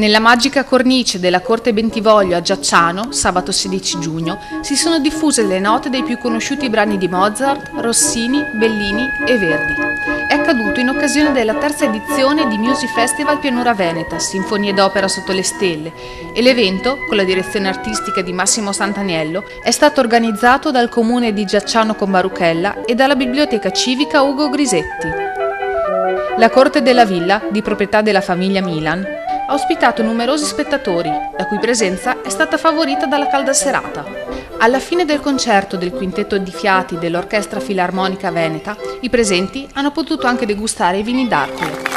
Nella magica cornice della Corte Bentivoglio a Giacciano, sabato 16 giugno, si sono diffuse le note dei più conosciuti brani di Mozart, Rossini, Bellini e Verdi. È accaduto in occasione della terza edizione di Music Festival Pianura Veneta, Sinfonie d'opera sotto le stelle, e l'evento, con la direzione artistica di Massimo Santaniello, è stato organizzato dal comune di Giacciano con Baruchella e dalla biblioteca civica Ugo Grisetti. La Corte della Villa, di proprietà della famiglia Milan, ha ospitato numerosi spettatori, la cui presenza è stata favorita dalla calda serata. Alla fine del concerto del quintetto di fiati dell'Orchestra Filarmonica Veneta, i presenti hanno potuto anche degustare i vini d'Arcole.